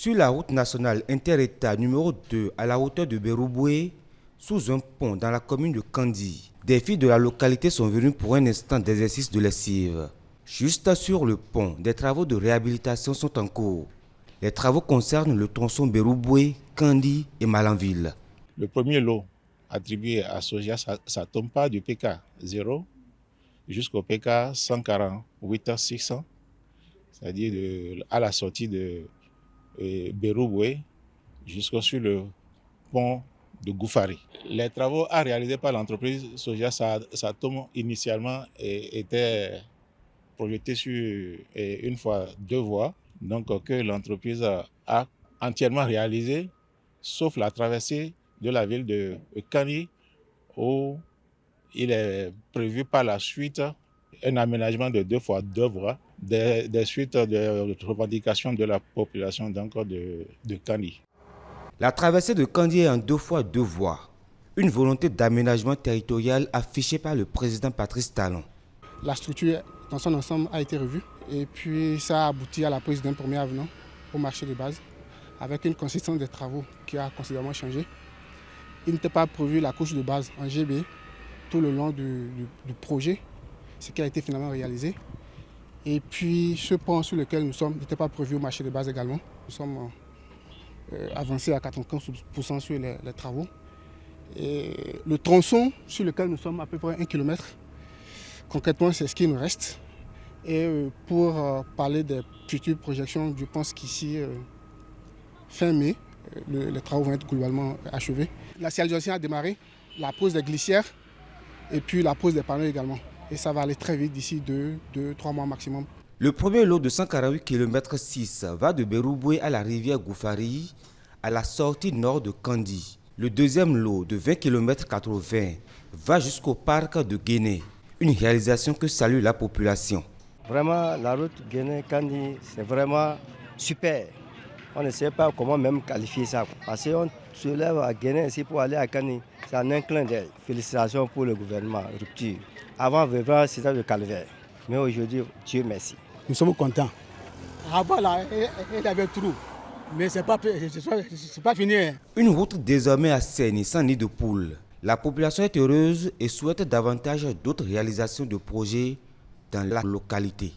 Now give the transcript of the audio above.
Sur la route nationale inter-État numéro 2 à la hauteur de Berouboué, sous un pont dans la commune de Kandi, des filles de la localité sont venues pour un instant d'exercice de lessive. Juste sur le pont, des travaux de réhabilitation sont en cours. Les travaux concernent le tronçon Berouboué, Kandi et Malanville. Le premier lot attribué à Soja Satompa du PK 0 jusqu'au PK 148 600, c'est-à-dire à la sortie de Berouboué jusqu'au sur le pont de Goufari. Les travaux à réaliser par l'entreprise Soja Satom initialement étaient projetés sur une fois 2 voies, donc que l'entreprise a entièrement réalisé, sauf la traversée de la ville de Kandi, où il est prévu par la suite un aménagement de 2 fois 2 voies, des suites de revendications de la population de Kandi. La traversée de Kandi est en 2 fois 2 voies, une volonté d'aménagement territorial affichée par le président Patrice Talon. La structure dans son ensemble a été revue et puis ça a abouti à la prise d'un premier avenant au marché de base avec une consistance des travaux qui a considérablement changé. Il n'était pas prévu la couche de base en GB tout le long du projet, ce qui a été finalement réalisé. Et puis ce pont sur lequel nous sommes n'était pas prévu au marché de base également. Nous sommes avancés à 95% sur les travaux. Et le tronçon sur lequel nous sommes à peu près 1 km, concrètement c'est ce qui nous reste. Et pour parler des futures projections, je pense qu'ici, fin mai, les travaux vont être globalement achevés. La signalisation a démarré, la pose des glissières et puis la pose des panneaux également. Et ça va aller très vite d'ici 2-3 mois maximum. Le premier lot de 148 km 6 va de Berouboué à la rivière Goufari, à la sortie nord de Kandi. Le deuxième lot de 20 km 80 va jusqu'au parc de Guéné, une réalisation que salue la population. Vraiment, la route Guéné-Kandi, c'est vraiment super. On ne sait pas comment même qualifier ça. Parce qu'on se lève à Guéné ici pour aller à Kandi. C'est un clin d'œil. Félicitations pour le gouvernement, rupture. Avant, vraiment, c'était le calvaire. Mais aujourd'hui, Dieu merci. Nous sommes contents. Avant, là, il y avait trou. Mais ce n'est pas fini. Une route désormais assainie, sans nid de poule. La population est heureuse et souhaite davantage d'autres réalisations de projets dans la localité.